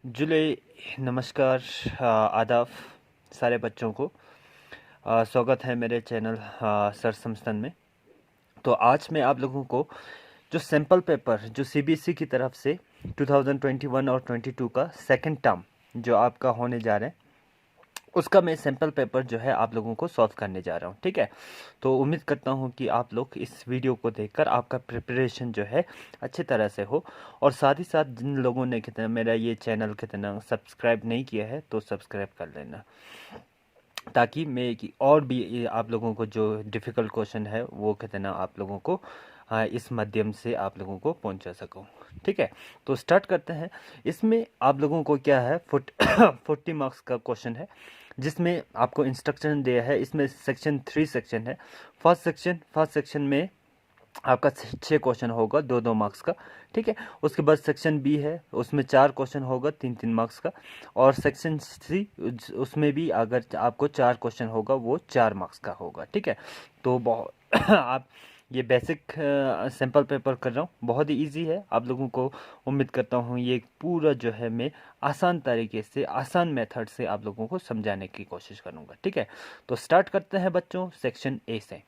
जुले नमस्कार, आदाब सारे बच्चों को। स्वागत है मेरे चैनल सर समस्तन में। तो आज मैं आप लोगों को जो सैम्पल पेपर जो सीबीएसई की तरफ से 2021 और 22 का सेकंड टर्म जो आपका होने जा रहे हैं, उसका मैं सैम्पल पेपर जो है आप लोगों को सॉल्व करने जा रहा हूँ। ठीक है, तो उम्मीद करता हूँ कि आप लोग इस वीडियो को देखकर आपका प्रिपरेशन जो है अच्छी तरह से हो। और साथ ही साथ जिन लोगों ने कितना मेरा ये चैनल कितना सब्सक्राइब नहीं किया है तो सब्सक्राइब कर लेना, ताकि मैं और भी आप लोगों को जो डिफ़िकल्ट क्वेश्चन है वो कितना आप लोगों को इस माध्यम से आप लोगों को पहुंचा सकूं। ठीक है, तो स्टार्ट करते हैं। इसमें आप लोगों को क्या है 40 मार्क्स का क्वेश्चन है, जिसमें आपको इंस्ट्रक्शन दिया है। इसमें सेक्शन 3 सेक्शन है। फर्स्ट सेक्शन में आपका 6 क्वेश्चन होगा 2-2 मार्क्स का। ठीक है, उसके बाद सेक्शन बी है, उसमें 4 क्वेश्चन होगा 3-3 मार्क्स का। और सेक्शन सी, उसमें भी अगर आपको 4 क्वेश्चन होगा वो 4 मार्क्स का होगा। ठीक है, तो बहुत आप ये बेसिक सैम्पल पेपर कर रहा हूँ, बहुत ही इजी है। आप लोगों को उम्मीद करता हूँ ये पूरा जो है मैं आसान तरीके से, आसान मेथड से आप लोगों को समझाने की कोशिश करूँगा। ठीक है, तो स्टार्ट करते हैं बच्चों सेक्शन ए से।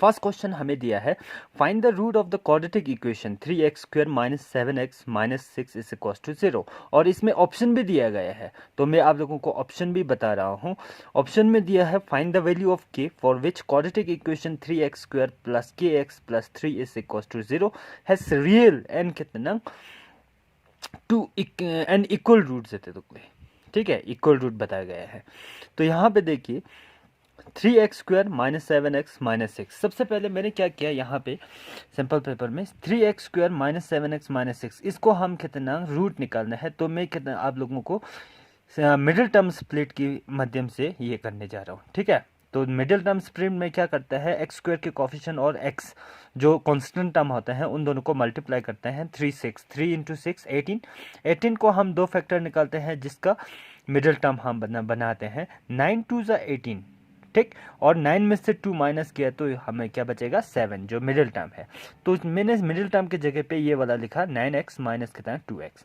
फर्स्ट क्वेश्चन हमें दिया है, find the root of the quadratic equation 3x² minus 7x minus 6 is equal to 0। और इसमें ऑप्शन भी दिया गया है, तो मैं आप लोगों को ऑप्शन भी बता रहा हूँ। ऑप्शन में दिया है, find the value of k for which quadratic equation 3x² plus kx plus 3 is equal to 0 has real and कितना टू एंड इक्वल रूट देते तो। ठीक है, इक्वल रूट बताया गया है। तो यहाँ पे देखिए 3x² माइनस 7x माइनस 6। सबसे पहले मैंने क्या किया यहाँ पे सिंपल पेपर में 3x² माइनस 7x माइनस 6, इसको हम कितना रूट निकालना है। तो मैं कितना आप लोगों को मिडिल टर्म स्प्लिट की माध्यम से ये करने जा रहा हूँ। ठीक है, तो मिडिल टर्म स्प्लिट में क्या करता है, x² के कोफिशिएंट और x जो कांस्टेंट टर्म होते हैं उन दोनों को मल्टीप्लाई करते हैं। 3 इंटू 6 18 को हम दो फैक्टर निकालते हैं, जिसका मिडिल टर्म हम बनाते हैं 9 2 ज़ा 18। ठीक, और 9 में से 2 माइनस किया तो हमें क्या बचेगा 7, जो मिडिल टर्म है। तो मैंने मिडिल टर्म की जगह पे ये वाला लिखा 9x माइनस कितना 2x।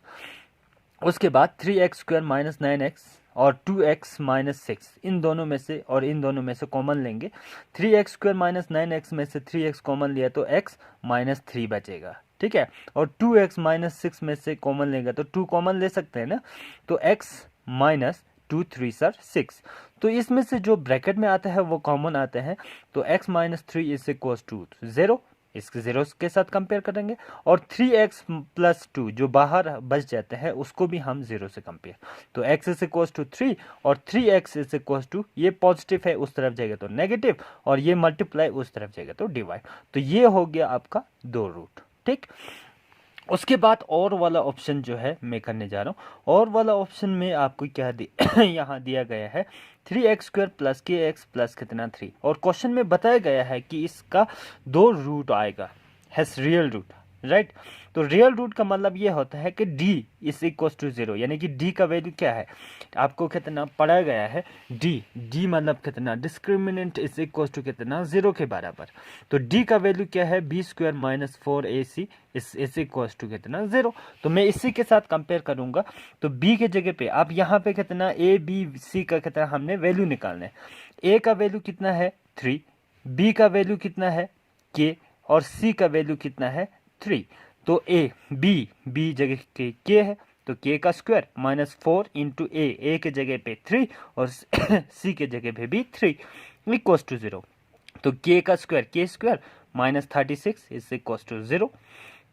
उसके बाद 3x² माइनस 9x और 2x माइनस 6, इन दोनों में से और इन दोनों में से कॉमन लेंगे। 3x² माइनस 9x में से 3x कॉमन लिया तो x माइनस 3 बचेगा। ठीक है, और 2x माइनस 6 में से कॉमन लेंगे तो 2 कॉमन ले सकते हैं ना, तो x माइनस 2 3 सर 6। तो इसमें से जो ब्रैकेट में आता है वो कॉमन आते हैं, तो x minus 3 is equal to 0, इसके 0 के साथ कंपेयर करेंगे। और 3x प्लस 2 जो बाहर बच जाते हैं उसको भी हम 0 से कंपेयर, तो x इज इक्वल टू 3 और 3x इज इक्वल टू, ये पॉजिटिव है उस तरफ जाएगा तो नेगेटिव, और ये मल्टीप्लाई उस तरफ जाएगा तो डिवाइड। तो ये हो गया आपका 2 रूट। ठीक, उसके बाद और वाला ऑप्शन जो है मैं करने जा रहा हूँ। और वाला ऑप्शन में आपको क्या यहाँ दिया गया है 3x² प्लस kx प्लस कितना 3, और क्वेश्चन में बताया गया है कि इसका 2 रूट आएगा, हैज रियल रूट, राइट। तो रियल रूट का मतलब ये होता है कि d इज इक्वल टू 0, यानी कि d का वैल्यू क्या है आपको कितना पढ़ाया गया है, d मतलब कितना डिस्क्रिमिनेंट इज इक्वल टू कितना 0 के बराबर। तो d का वैल्यू क्या है b² minus 4ac is equal to कितना 0। तो मैं इसी के साथ कंपेयर करूंगा, तो b के जगह पे आप यहाँ पे कितना a b c का कितना हमने वैल्यू निकालना है। a का वैल्यू कितना है 3, b का वैल्यू कितना है k, और c का वैल्यू कितना है 3। तो b जगह के k है तो k का स्क्वायर माइनस 4 इंटू a के जगह पे 3 और c के जगह पे भी 3 इक्वल टू 0। तो k का square k² minus 36 is equal to 0।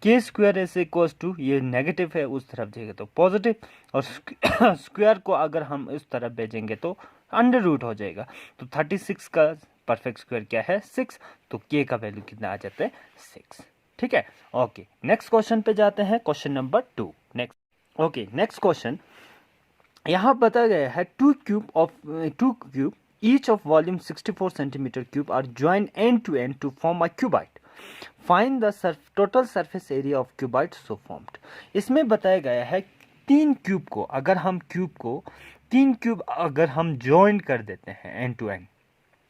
k² is equal to, ये नेगेटिव है उस तरफ जाएगा तो पॉजिटिव, और स्क्वायर को अगर हम इस तरफ भेजेंगे तो अंडर रूट हो जाएगा। तो 36 का परफेक्ट स्क्वायर क्या है 6, तो k का वैल्यू कितना आ जाता है 6। ठीक है, ओके नेक्स्ट क्वेश्चन पे जाते हैं, क्वेश्चन नंबर 2। नेक्स्ट क्वेश्चन यहाँ बताया गया है 2 cube each of volume 64 centimeter cube are joined end to form a cuboid. Find the total surface area of cuboid so formed. इसमें बताया गया है 3 क्यूब को अगर हम 3 क्यूब अगर हम ज्वाइन कर देते हैं एंड टू एंड,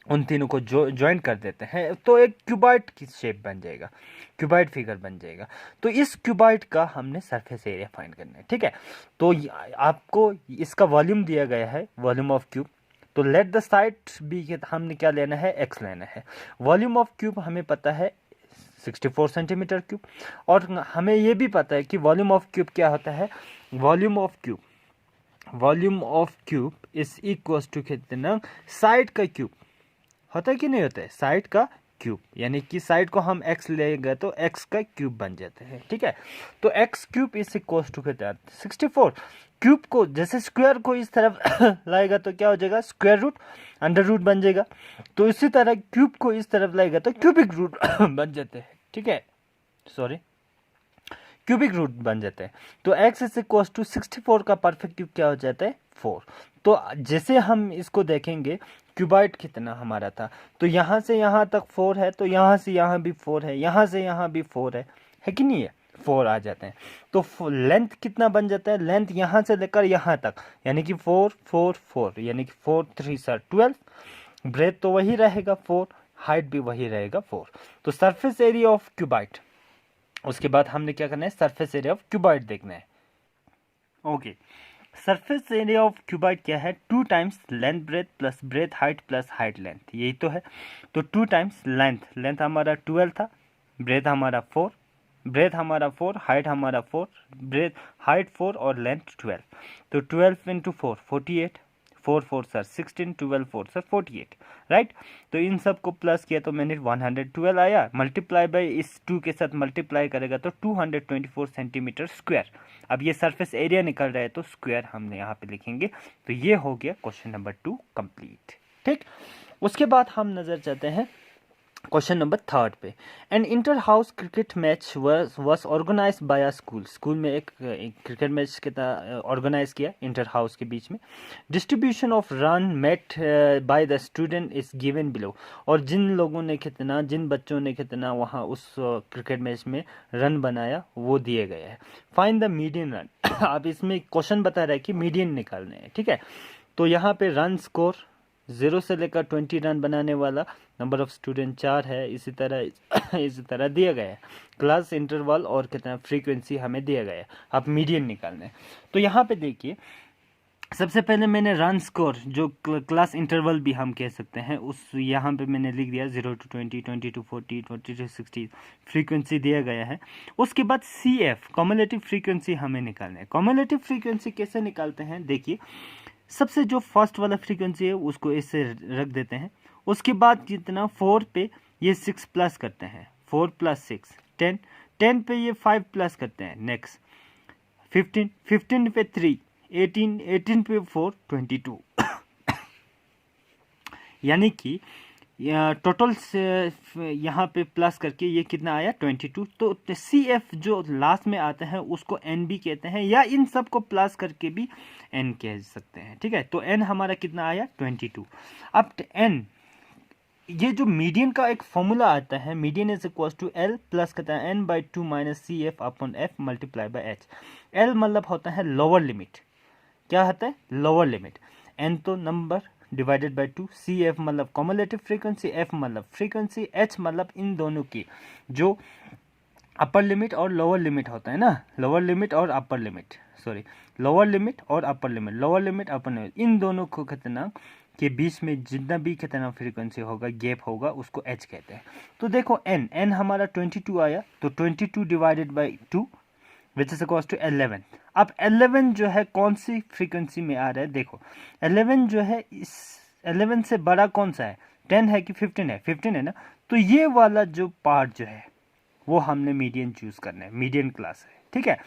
उन तीनों को ज्वाइन कर देते हैं तो एक क्यूबॉइड की शेप बन जाएगा, क्यूबॉइड फिगर बन जाएगा। तो इस क्यूबॉइड का हमने सरफेस एरिया फाइंड करना है, ठीक है। तो आपको इसका वॉल्यूम दिया गया है, वॉल्यूम ऑफ क्यूब। तो लेट द साइड बी, हमने क्या लेना है, एक्स लेना है। वॉल्यूम ऑफ क्यूब हमें पता है 64 सेंटीमीटर क्यूब, और हमें ये भी पता है कि वॉल्यूम ऑफ क्यूब क्या होता है। Volume of cube is equal to कितना, साइड का क्यूब होता है कि नहीं होता है, साइड का क्यूब, यानी कि साइड को हम x लेंगे तो x का क्यूब बन जाते हैं, ठीक है। तो x cube is equal to कितना, 64। क्यूब को जैसे स्क्वायर को इस तरफ लाएगा तो क्या हो जाएगा, स्क्वायर रूट, अंडर रूट बन जाएगा। तो इसी तरह क्यूब को इस तरफ लाएगा तो क्यूबिक रूट बन जाते हैं, ठीक है, सॉरी, क्यूबिक रूट बन जाते हैं। तो x इज इक्वल टू 64 का परफेक्ट क्यूब क्या हो जाता है, 4। तो जैसे हम इसको देखेंगे क्यूबॉइड कितना हमारा था, तो यहाँ से यहाँ तक 4 है, तो यहाँ से यहाँ भी 4 है, यहाँ से यहाँ भी 4 है कि नहीं है, 4 आ जाते हैं। तो लेंथ कितना बन जाता है, लेंथ यहाँ से लेकर यहाँ तक, यानी कि 4 4 4, यानी कि 4 3 सर 12, ब्रेथ तो वही रहेगा 4, हाइट भी वही रहेगा 4। तो सरफेस एरिया ऑफ क्यूबॉइड, उसके बाद हमने क्या करना है, सरफेस एरिया ऑफ क्यूबॉइड देखना है। Okay, surface area of cuboid क्या है, 2 times length breadth plus breadth height plus height length, यही तो है। तो 2 टाइम्स लेंथ हमारा 12 था, ब्रेथ हमारा 4, हाइट हमारा 4, ब्रेथ हाइट 4 और लेंथ 12। तो 12 इंटू 4 48, 4 4 सर 16, 12 4 सर 48, राइट। तो इन सब को प्लस किया तो मैंने 112 आया, मल्टीप्लाई बाय इस 2 के साथ मल्टीप्लाई करेगा तो 224 सेंटीमीटर स्क्वायर। अब ये सरफेस एरिया निकल रहा है तो स्क्वायर हमने यहाँ पे लिखेंगे। तो ये हो गया क्वेश्चन नंबर 2 कंप्लीट, ठीक। उसके बाद हम नजर चाहते हैं क्वेश्चन नंबर 3 पे। An inter house cricket match was organise by a school में एक क्रिकेट मैच कितना ऑर्गेनाइज किया इंटर हाउस के बीच में। Distribution of run made by the student is given below, और जिन लोगों ने कितना, जिन बच्चों ने कितना वहाँ उस क्रिकेट मैच में रन बनाया वो दिए गए हैं। Find the median run. अब इसमें क्वेश्चन बता रहा है कि मीडियन निकालने हैं, ठीक है। तो यहाँ पे रन स्कोर 0 से लेकर 20 रन बनाने वाला नंबर ऑफ स्टूडेंट 4 है, इसी तरह दिया गया है। क्लास इंटरवल और कितना फ्रीक्वेंसी हमें दिया गया है। अब मीडियन निकालना है। तो यहाँ पे देखिए, सबसे पहले मैंने रन स्कोर, जो क्लास इंटरवल भी हम कह सकते हैं, उस यहाँ पे मैंने लिख दिया 0 to 20, 20 to 40, 20 to 60 फ्रीक्वेंसी दिया गया है। उसके बाद CF कम्युलेटिव फ्रीक्वेंसी हमें निकालना है। कम्युलेटिव फ्रीक्वेंसी कैसे निकालते हैं, देखिए, सबसे जो फर्स्ट वाला फ्रीक्वेंसी है उसको ऐसे रख देते हैं। उसके बाद जितना 4 पे ये 6 प्लस करते हैं, 4 + 6 10, 10 पे ये 5 प्लस करते हैं, नेक्स्ट 15, 15 पे 3 18, 18 पे 4 22। यानी कि टोटल यहाँ पे प्लस करके ये कितना आया 22। तो CF जो लास्ट में आता है उसको N भी कहते हैं, या इन सब को प्लस करके भी N कह सकते हैं, ठीक है। तो N हमारा कितना आया 22। अब N, ये जो मीडियन का एक फॉर्मूला आता है, median is equal to L plus कहता है N/2 - CF upon F multiply by H। L मतलब होता है लोअर लिमिट, क्या होता है, लोअर लिमिट। N तो नंबर डिवाइडेड बाय 2, CF मतलब कम्युलेटिव फ्रीक्वेंसी, F मतलब फ्रीक्वेंसी, H मतलब इन दोनों की जो अपर लिमिट और लोअर लिमिट होता है ना, लोअर लिमिट और upper limit, sorry, lower limit और upper limit, lower limit upper limit, इन दोनों को कितना के बीच में जितना भी कितना फ्रीक्वेंसी होगा, गैप होगा, उसको H कहते हैं। तो देखो N हमारा 22 आया, तो 22 divided by 2 which is equals to 11। अब 11 जो है कौन सी फ्रीक्वेंसी में आ रहा है, देखो 11 जो है, इस 11 से बड़ा कौन सा है, 10 है कि 15 है, 15 है ना। तो ये वाला जो पार्ट जो है वो हमने मीडियन चूज करना है, मीडियन क्लास है, ठीक है।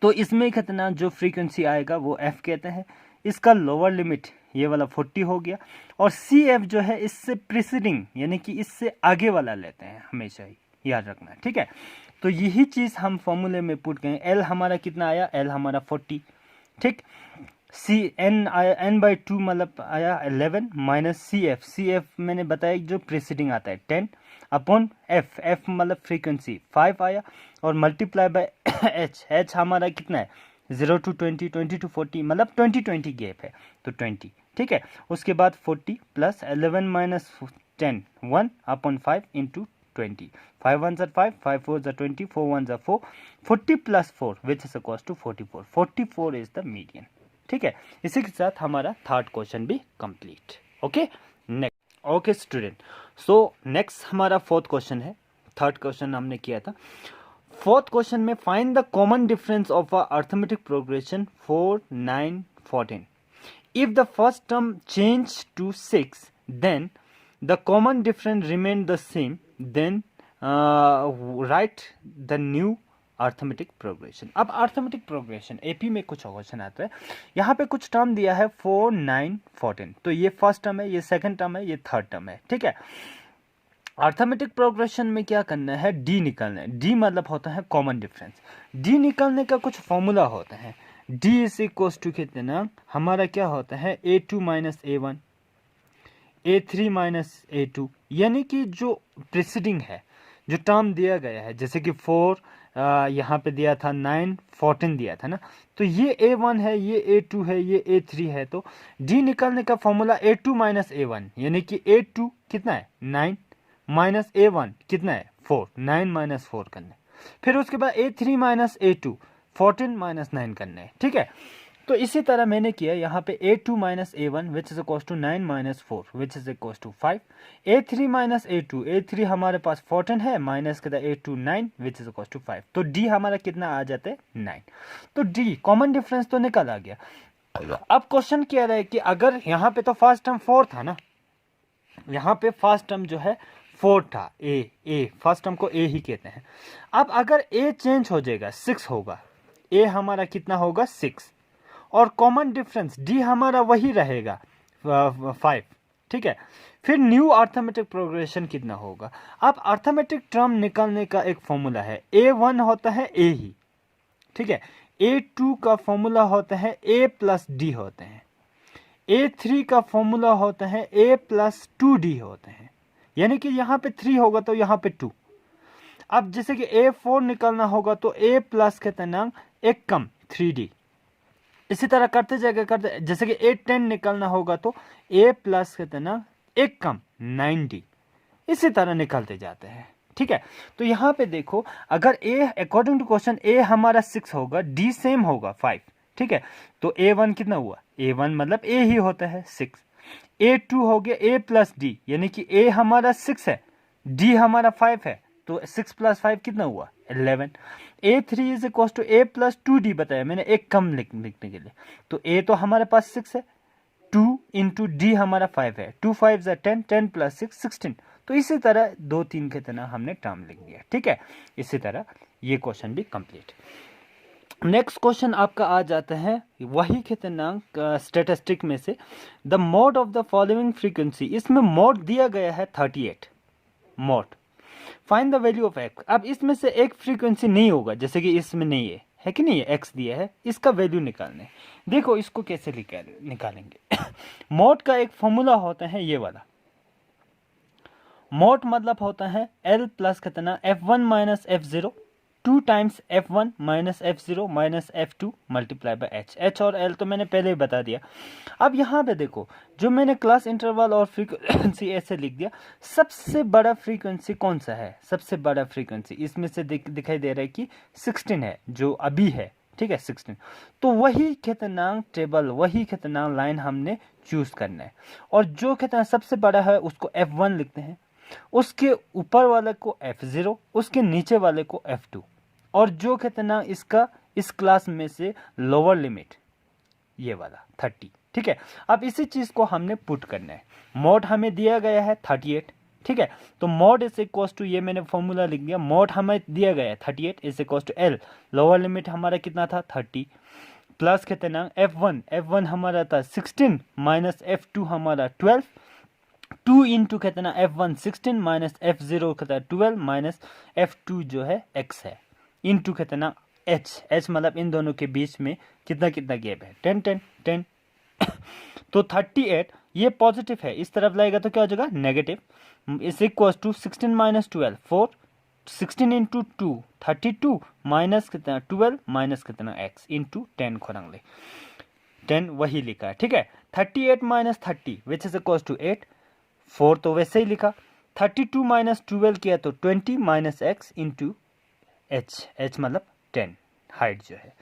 तो इसमें कितना जो फ्रीक्वेंसी आएगा वो F कहते हैं। इसका लोअर लिमिट ये वाला 40 हो गया, और CF जो है इससे प्रीसीडिंग यानी कि इससे आगे वाला लेते हैं, हमेशा ही याद रखना, ठीक है। तो यही चीज हम फॉर्मूले में पुट करें। L हमारा कितना आया, L हमारा 40, ठीक। N/2 मतलब आया 11 माइनस CF मैंने बताया जो प्रीसीडिंग आता है 10 अपॉन F मतलब फ्रीक्वेंसी 5 आया, और मल्टीप्लाई बाय H हमारा कितना है 0 to 20, 20 to 40, मतलब 20 गैप है तो 20, ठीक है। उसके बाद 40 plus 11 minus 10, 1/5 into 20, 5 1 5, 5 4 20, 4 1 4, 40 plus 4 which is equals to 44, 44 is the median, ठीक है। इसी के साथ हमारा थर्ड क्वेश्चन भी complete. Okay, next. Okay student, so next हमारा फोर्थ क्वेश्चन है। थर्ड क्वेश्चन हमने किया था। फोर्थ क्वेश्चन में find the common difference of a arithmetic progression 4 9 14। If the first term change to 6 then the common difference remain the same, then write the new arithmetic progression. अब arithmetic progression AP में कुछ question आता है, यहाँ पे कुछ term दिया है 4 9 14, तो ये फर्स्ट टर्म है, ये सेकंड टर्म है, ये थर्ड टर्म है, ठीक है। अर्थमेटिक प्रोग्रेशन में क्या करना है, डी निकालना है। डी मतलब होता है कॉमन डिफरेंस। डी निकालने का कुछ फॉर्मूला होता है, डी इज इक्वल टू कितना, हमारा क्या होता है a2 minus a1, a3 minus a2, यानी कि जो प्रिसीडिंग है, जो टर्म दिया गया है, जैसे कि 4 यहाँ पे दिया था, 9 14 दिया था ना, तो ये a1 है, ये a2 है, ये a3 है, तो d निकालने का फॉर्मूला a2 माइनस a1, यानी कि a2 कितना है 9 माइनस a1 कितना है 4, 9 माइनस 4 करना है। फिर उसके बाद a3 माइनस a2, 14 माइनस 9 करना है, ठीक है। तो इसी तरह मैंने किया यहाँ पे a2 minus a1 which is equal to 9 minus 4 which is equal to 5, a3 minus a2, a3 हमारे पास 14 है, माइनस कितना a2 9 which is equal to 5, तो d हमारा कितना आ जाता है 9। तो d कॉमन डिफरेंस तो निकल आ गया। अब क्वेश्चन क्या रहा है कि अगर यहाँ पे तो फर्स्ट टर्म 4 था ना, यहाँ पे फर्स्ट टर्म जो है 4 था, ए फर्स्ट टर्म को ए ही कहते हैं। अब अगर a चेंज हो जाएगा 6 होगा, a हमारा कितना होगा 6, और कॉमन डिफरेंस d हमारा वही रहेगा 5, ठीक है। फिर न्यू अर्थमेटिक प्रोग्रेशन कितना होगा। अब अर्थमेटिक टर्म निकालने का एक फॉर्मूला है, a1 होता है a ही, ठीक है। a2 का फॉर्मूला होता है a प्लस डी होते हैं, a3 का फॉर्मूला होता है a प्लस 2d होते हैं, यानी कि यहाँ पे 3 होगा तो यहाँ पे 2। अब जैसे कि a4 निकालना होगा तो a प्लस कितना, एक कम 3d, इसी तरह करते जाएगा करते, जैसे कि a10 निकालना होगा तो a प्लस कितना, एक कम 9d, इसी तरह निकालते जाते हैं, ठीक है। तो यहाँ पे देखो, अगर a according to question a हमारा 6 होगा, d सेम होगा 5, ठीक है। तो a1 कितना हुआ, a1 मतलब a ही होता है 6, a2 हो गया a प्लस d, यानी कि a हमारा 6 है, d हमारा 5 है, तो 6 प्लस 5 कितना हुआ 11। a3 is equal to a plus 2d बताया मैंने, एक कम लिखने के लिए, तो a तो हमारे पास 6 है, 2 इंटू डी हमारा 5 है, 2 5 10, 10 प्लस 6 16, तो इसी तरह 2 3 के तरह हमने टर्म लिख दिया, ठीक है। इसी तरह ये क्वेश्चन भी कंप्लीट। नेक्स्ट क्वेश्चन आपका आ जाता है वही कितना स्टैटिस्टिक में से, the mode of the following frequency, इसमें मोड दिया गया है 38 mode, find the value of x. अब इसमें से एक फ्रीक्वेंसी नहीं होगा, जैसे कि इसमें नहीं है कि नहीं है, एक्स दिया है, इसका वैल्यू निकालने। देखो इसको कैसे निकालेंगे मोड का एक फॉर्मूला होता है ये वाला, मोड मतलब होता है L प्लस कितना f1 minus f0, 2 times f1 minus f0 minus f2 multiply by h। h और L तो मैंने पहले ही बता दिया। अब यहाँ पे देखो, जो मैंने क्लास इंटरवल और फ्रीक्वेंसी ऐसे लिख दिया, सबसे बड़ा फ्रीक्वेंसी कौन सा है, सबसे बड़ा फ्रीक्वेंसी इसमें से दिखाई दे रहा है कि 16 है, जो अभी है, ठीक है 16। तो वही कितना टेबल, वही कितना लाइन हमने चूज करना है, और जो कितना सबसे बड़ा है उसको f1 लिखते हैं, उसके ऊपर वाले को f0, उसके नीचे वाले को f2, और जो कितना इसका इस क्लास में से लोअर लिमिट ये वाला 30, ठीक है। अब इसी चीज को हमने पुट करना है, मोड हमें दिया गया है 38, ठीक है। तो मोड इज इक्वल टू, ये मैंने फॉर्मूला लिख दिया, मोड हमें दिया गया है 38 is equal to L, lower limit हमारा कितना था 30, प्लस कितना f1 हमारा था 16 माइनस f2 हमारा 12, 2 इंटू कितना f1 16 माइनस f0 कितना 12 माइनस f2 जो है x है, इंटू कितना h मतलब इन दोनों के बीच में कितना गैप है 10 10 10 तो 38 ये पॉजिटिव है, इस तरफ लाएगा तो क्या हो जाएगा negative, is equal to 16 minus 12 4, 16 into 2 32 minus कितना 12 माइनस कितना x इंटू 10 खोरंगले 10 वही लिखा है, ठीक है। 38 minus 30 which is equal to 8, 4 तो वैसे ही लिखा। 32 माइनस 12 किया तो 20 माइनस x इंटू h मतलब 10 हाइट जो है।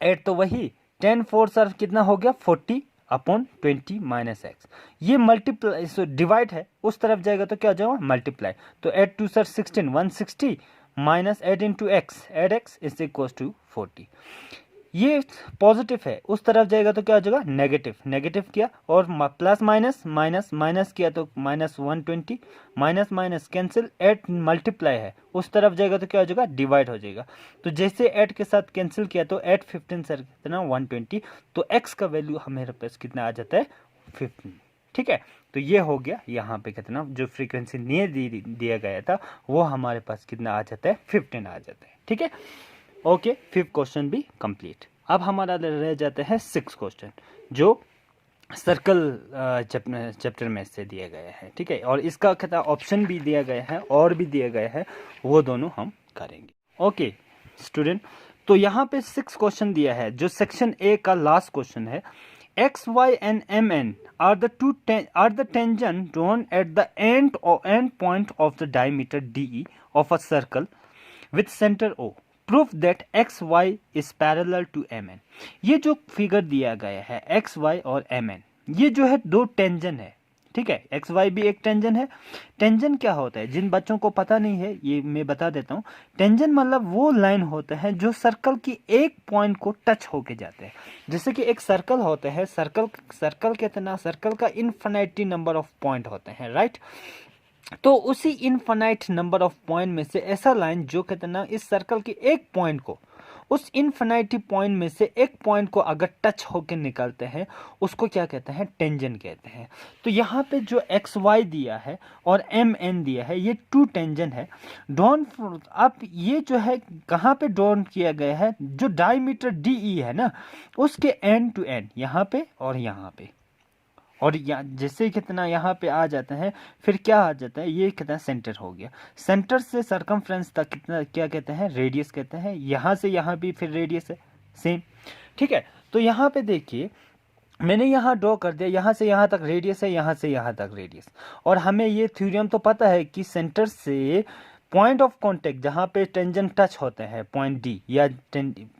8 तो वही 10 4 सर कितना हो गया 40 अपॉन 20 माइनस एक्स। ये मल्टीप्लाई सो डिवाइड है, उस तरफ जाएगा तो क्या हो जाएगा मल्टीप्लाई। तो 8 2 sir 16 160 minus 8 into x, add x is equal to 40। ये पॉजिटिव है, उस तरफ जाएगा तो क्या हो जाएगा नेगेटिव। नेगेटिव किया और प्लस माइनस माइनस माइनस किया तो minus 120 minus minus cancel, 8 multiply है, उस तरफ जाएगा तो क्या हो जाएगा डिवाइड हो जाएगा। तो जैसे 8 के साथ कैंसिल किया तो 8 15 सर कितना 120, तो x का वैल्यू हमारे पास कितना आ जाता है 15, ठीक है। तो ये हो गया यहाँ पे कितना जो फ्रीक्वेंसी नियर दिया गया था वो हमारे पास कितना आ जाता है 15 आ जाता है, ठीक है। ओके, 5th क्वेश्चन भी कंप्लीट। अब हमारा रह जाता है 6th क्वेश्चन जो सर्कल चैप्टर में से दिया गया है, ठीक है। और इसका क्या ऑप्शन भी दिया गया है और भी दिया गया है, वो दोनों हम करेंगे। ओके स्टूडेंट, तो यहाँ पे 6 क्वेश्चन दिया है जो सेक्शन ए का लास्ट क्वेश्चन है। X Y and M N are the tangent drawn at the end point of the diameter D of a circle with centre O. Proof that X Y is parallel to M N. ये जो figure दिया गया है X Y और M N, ये जो है दो टेंजन है, ठीक है। एक्स वाई भी एक टेंजन है। टेंजन क्या होता है, जिन बच्चों को पता नहीं है ये मैं बता देता हूँ। टेंजन मतलब वो लाइन होता है जो सर्कल की एक पॉइंट को टच होके जाते हैं। जैसे कि एक सर्कल होता है, सर्कल कितना, सर्कल का इनफिनिटी नंबर ऑफ पॉइंट होते हैं, राइट। तो उसी इनफाइनाइट नंबर ऑफ पॉइंट में से ऐसा लाइन जो कितना इस सर्कल के एक पॉइंट को, उस इनफिनिटी पॉइंट में से एक पॉइंट को अगर टच होकर निकलते हैं उसको क्या कहते हैं टेंजेंट कहते हैं। तो यहाँ पे जो एक्स वाई दिया है और एम एन दिया है ये टू टेंजेंट है। ड्रॉन अब ये जो है कहाँ पे ड्रॉन किया गया है, जो डायमीटर डी ई है ना उसके एंड टू एंड, यहाँ पे और यहाँ पे। और जैसे कितना यहाँ पे आ जाता है फिर क्या आ जाता है, ये कितना सेंटर हो गया। सेंटर से सरकमफ्रेंस तक कितना क्या कहते हैं रेडियस कहते हैं। यहाँ से यहाँ भी फिर रेडियस है सेम, ठीक है। तो यहाँ पे देखिए मैंने यहाँ ड्रॉ कर दिया, यहाँ से यहाँ तक रेडियस है, यहाँ से यहाँ तक रेडियस। और हमें ये थ्योरम तो पता है कि सेंटर से पॉइंट ऑफ कांटेक्ट जहाँ पे टेंजेंट टच होते हैं पॉइंट डी या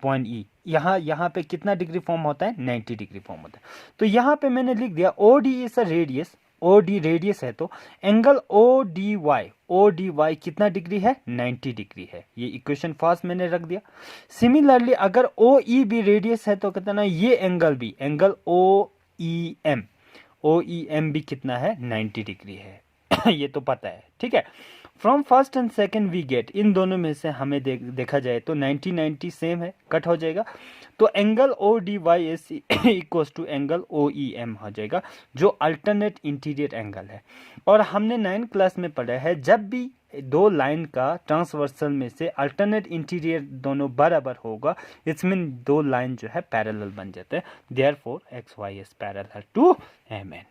पॉइंट ई, यहाँ पे कितना डिग्री फॉर्म होता है 90 डिग्री फॉर्म होता है। तो यहाँ पे मैंने लिख दिया O D is a radius, O D radius है तो एंगल ओ डी वाई कितना डिग्री है 90 डिग्री है। ये इक्वेशन फर्स्ट मैंने रख दिया। सिमिलरली अगर ओ ई भी रेडियस है तो कितना ये एंगल भी, एंगल ओ ई एम भी कितना है 90 डिग्री है ये तो पता है, ठीक है। From first and second we get, इन दोनों में से हमें देखा जाए तो 90 सेम है, कट हो जाएगा। तो angle O D Y is equal to angle O E M हो जाएगा जो अल्टरनेट इंटीरियर एंगल है। और हमने 9th क्लास में पढ़ा है जब भी दो लाइन का ट्रांसवर्सल में से अल्टरनेट इंटीरियर दोनों बराबर होगा इट्स मीन दो लाइन जो है पैरेलल बन जाते हैं। Therefore X Y is parallel to M N,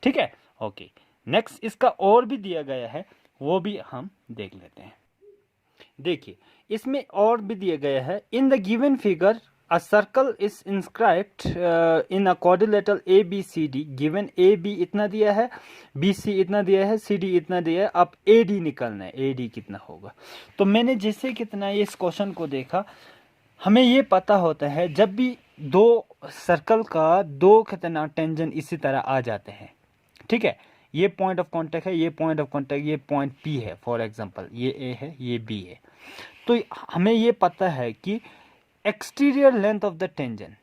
ठीक है। ओके नेक्स्ट इसका और भी दिया गया है, वो भी हम देख लेते हैं। देखिए इसमें और भी दिया गया है। In the given figure a circle is inscribed in a quadrilateral A B C D. Given A B इतना दिया है, बी सी इतना दिया है, सी डी इतना दिया है। अब ए डी निकलना है, ए डी कितना होगा। तो मैंने जैसे कितना इस क्वेश्चन को देखा, हमें ये पता होता है जब भी दो सर्कल का दो कितना टेंजेंट इसी तरह आ जाते हैं, ठीक है। ये पॉइंट ऑफ कांटेक्ट है, ये पॉइंट ऑफ कांटेक्ट, ये पॉइंट पी है फॉर एग्जांपल, ये ए है, ये बी है। तो हमें ये पता है कि exterior length of the tangent,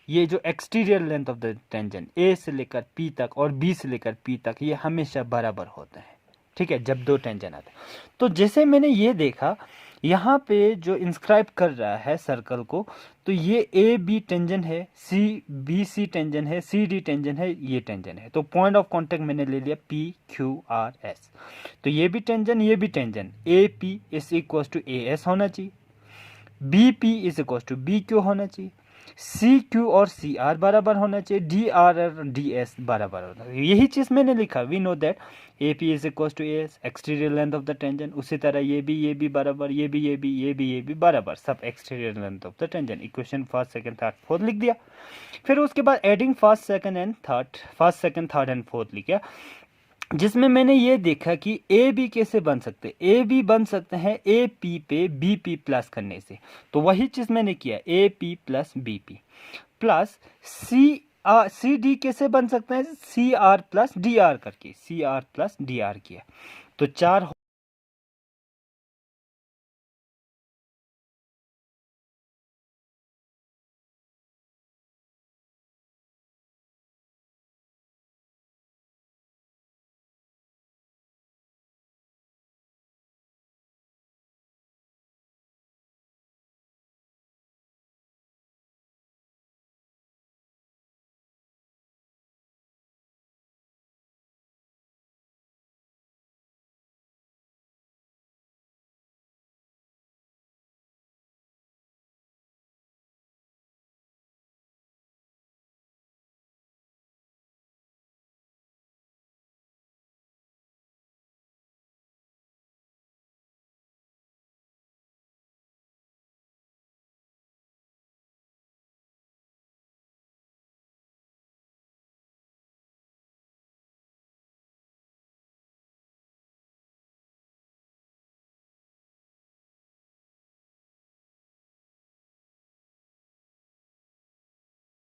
ये जो exterior length of the tangent ए से लेकर पी तक और बी से लेकर पी तक ये हमेशा बराबर होता है, ठीक है, जब दो टेंजेंट आते हैं। तो जैसे मैंने ये देखा यहाँ पे जो इंस्क्राइब कर रहा है सर्कल को, तो ये ए बी टेंजेंट है, सी बी सी टेंजेंट है, सी डी टेंजेंट है, ये टेंजेंट है। तो पॉइंट ऑफ कांटेक्ट मैंने ले लिया पी क्यू आर एस। तो ये भी टेंजेंट, ये भी tangent, A P is equal to A S होना चाहिए, B P is equal to B Q होना चाहिए। सी क्यू और सी आर बराबर होना चाहिए, डी आर और डी एस बराबर होना चाहिए। यही चीज़ मैंने लिखा, we know that A P is equal to A S exterior length of the tangent. उसी तरह ये भी बराबर, ये भी बराबर, सब exterior length of the tangent. Equation first second third fourth लिख दिया। फिर उसके बाद adding first second and fourth लिखा, जिसमें मैंने ये देखा कि ए बी कैसे बन सकते हैं। ए बी बन सकते हैं ए पी पे बी पी प्लस करने से, तो वही चीज़ मैंने किया, A P plus B P plus C D कैसे बन सकते हैं, C R plus D R करके, C R plus D R किया, तो 4